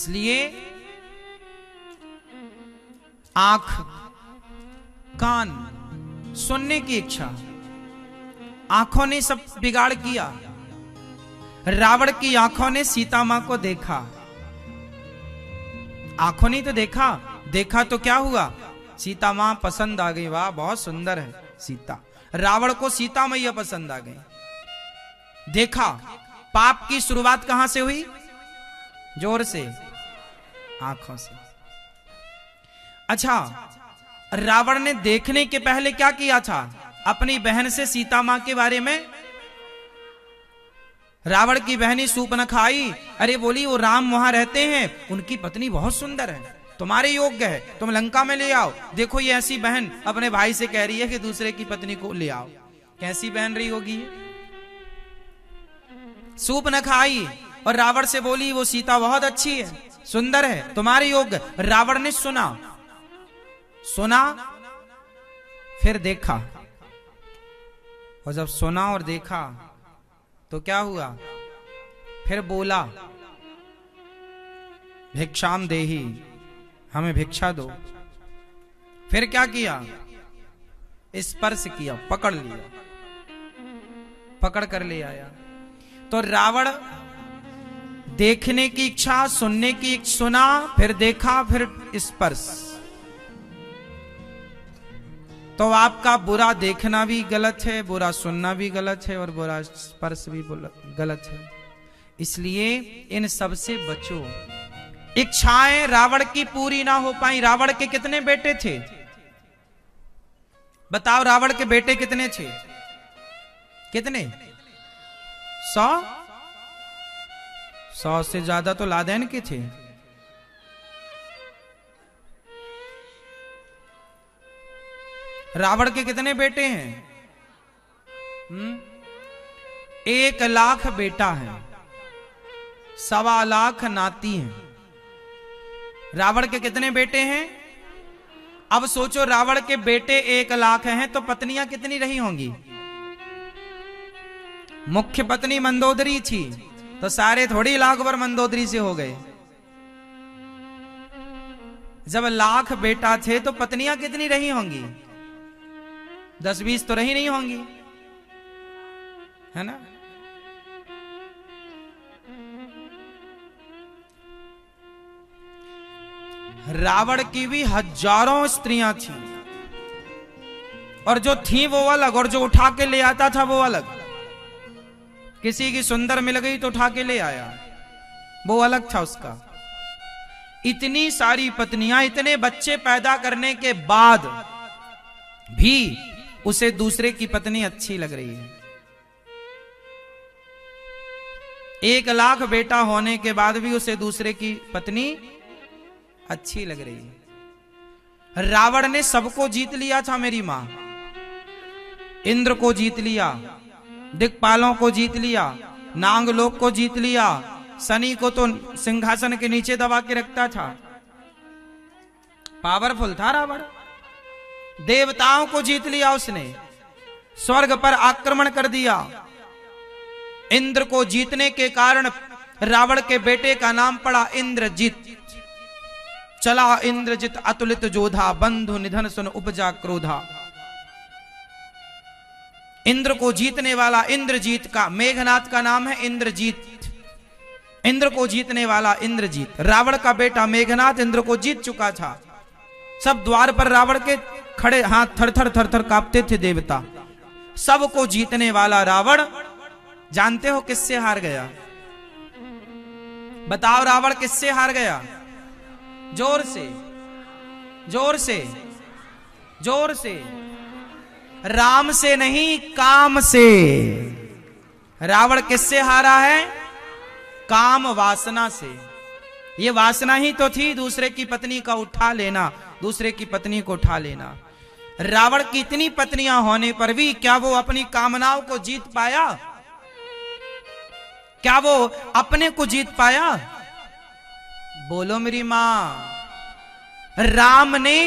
इसलिए आंख, कान, सुनने की इच्छा, आंखों ने सब बिगाड़ किया। रावण की आंखों ने सीता मां को देखा, आंखों ने तो देखा, देखा तो क्या हुआ, सीता मां पसंद आ गई, वाह बहुत सुंदर है सीता। रावण को सीता मैया पसंद आ गई। देखा, पाप की शुरुआत कहां से हुई? जोर से, आंखों से। अच्छा, रावण ने देखने के पहले क्या किया था? अपनी बहन से सीता मां के बारे में, रावण की बहनी सूप न खाई, अरे बोली वो राम वहां रहते हैं, उनकी पत्नी बहुत सुंदर है, तुम्हारे योग्य है, तुम लंका में ले आओ। देखो ये ऐसी बहन अपने भाई से कह रही है कि दूसरे की पत्नी को ले आओ। कैसी बहन रही होगी ये? सूप न खाई और रावण से बोली वो सीता बहुत अच्छी है, सुंदर है, तुम्हारे योग्य। रावण ने सुना, सुना फिर देखा, और जब सुना और देखा तो क्या हुआ? फिर बोला भिक्षाम देही, हमें भिक्षा दो। फिर क्या किया? स्पर्श किया, पकड़ लिया, पकड़ कर ले आया। तो रावण देखने की इच्छा, सुनने की, सुना फिर देखा फिर स्पर्श। तो आपका बुरा देखना भी गलत है, बुरा सुनना भी गलत है और बुरा स्पर्श भी गलत है। इसलिए इन सब से बचो। इच्छाएं रावण की पूरी ना हो पाई। रावण के कितने बेटे थे? बताओ, रावण के बेटे कितने थे? कितने? 100? 100 से ज्यादा तो लादेन के थे। रावण के कितने बेटे हैं? 1 लाख बेटा है, 1.25 लाख नाती हैं। रावण के कितने बेटे हैं? अब सोचो, रावण के बेटे 1 लाख हैं तो पत्नियां कितनी रही होंगी? मुख्य पत्नी मंदोदरी थी, तो सारे थोड़ी लाख भर मंदोदरी से हो गए। जब लाख बेटा थे तो पत्नियां कितनी रही होंगी? 10-20 तो रही नहीं होंगी, है ना? रावण की भी हजारों स्त्रियां थी, और जो थी वो अलग, और जो उठा के ले आता था वो अलग। किसी की सुंदर मिल गई तो उठा के ले आया, वो अलग था उसका। इतनी सारी पत्नियां, इतने बच्चे पैदा करने के बाद भी उसे दूसरे की पत्नी अच्छी लग रही है। 1 लाख बेटा होने के बाद भी उसे दूसरे की पत्नी अच्छी लग रही है। रावण ने सबको जीत लिया था मेरी मां। इंद्र को जीत लिया, दिक्पालों को जीत लिया, नागलोक को जीत लिया, शनि को तो सिंहासन के नीचे दबा के रखता था। पावरफुल था रावण। देवताओं को जीत लिया उसने, स्वर्ग पर आक्रमण कर दिया। इंद्र को जीतने के कारण रावण के बेटे का नाम पड़ा इंद्रजीत। चला इंद्रजित अतुलित जोधा, बंधु निधन सुन उपजा क्रोधा। इंद्र को जीतने वाला इंद्रजीत का, मेघनाथ का नाम है इंद्रजीत। इंद्र को जीतने वाला इंद्रजीत। रावण का बेटा मेघनाथ इंद्र को जीत चुका था। सब द्वार पर रावण के खड़े, हाथ थर थर थर थर कांपते थे देवता। सबको जीतने वाला रावण, जानते हो किससे हार गया? बताओ, रावण किससे हार गया? जोर से, जोर से, जोर से। राम से नहीं, काम से। रावण किससे हारा है? काम वासना से। ये वासना ही तो थी दूसरे की पत्नी का उठा लेना, दूसरे की पत्नी को उठा लेना। रावण की इतनी पत्नियां होने पर भी क्या वो अपनी कामनाओं को जीत पाया? क्या वो अपने को जीत पाया? बोलो मेरी मां। राम ने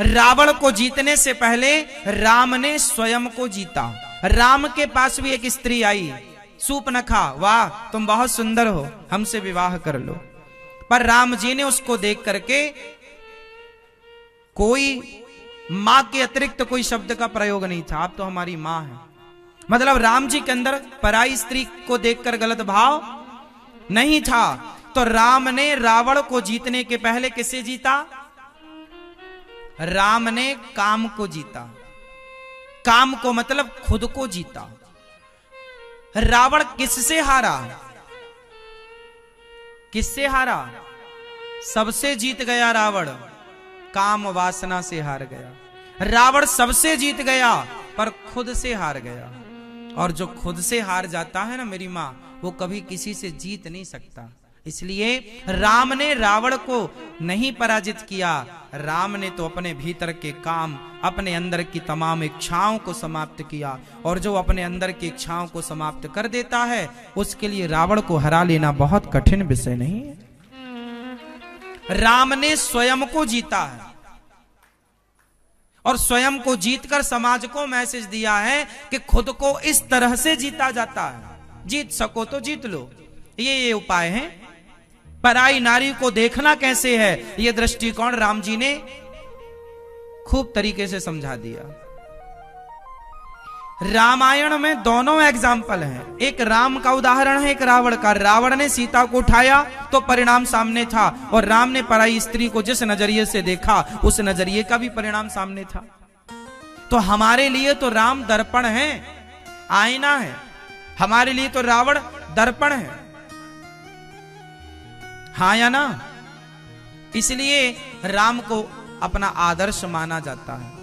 रावण को जीतने से पहले राम ने स्वयं को जीता। राम के पास भी एक स्त्री आई, सूपनखा, वाह तुम बहुत सुंदर हो, हमसे विवाह कर लो। पर राम जी ने उसको देख करके कोई मां के अतिरिक्त कोई शब्द का प्रयोग नहीं था। आप तो हमारी मां है, मतलब राम जी के अंदर पराई स्त्री को देखकर गलत भाव नहीं था। तो राम ने रावण को जीतने के पहले किसे जीता? राम ने काम को जीता। काम को मतलब खुद को जीता। रावण किससे हारा? किससे हारा? सबसे जीत गया रावण, काम वासना से हार गया। रावण सबसे जीत गया पर खुद से हार गया। और जो खुद से हार जाता है ना मेरी मां, वो कभी किसी से जीत नहीं सकता। इसलिए राम ने रावण को नहीं पराजित किया। राम ने तो अपने भीतर के काम, अपने अंदर की तमाम इच्छाओं को समाप्त किया। और जो अपने अंदर की इच्छाओं को समाप्त कर देता है, उसके लिए रावण को हरा लेना बहुत कठिन विषय नहीं है। राम ने स्वयं को जीता है और स्वयं को जीतकर समाज को मैसेज दिया है कि खुद को इस तरह से जीता जाता है। जीत सको तो जीत लो, ये उपाय है। पराई नारी को देखना कैसे है, यह दृष्टिकोण राम जी ने खूब तरीके से समझा दिया। रामायण में दोनों एग्जाम्पल हैं। एक राम का उदाहरण है, एक रावण का। रावण ने सीता को उठाया तो परिणाम सामने था, और राम ने पराई स्त्री को जिस नजरिए से देखा, उस नजरिए का भी परिणाम सामने था। तो हमारे लिए तो राम दर्पण है, आईना है। हमारे लिए तो रावण दर्पण है, हाँ या ना? इसलिए राम को अपना आदर्श माना जाता है।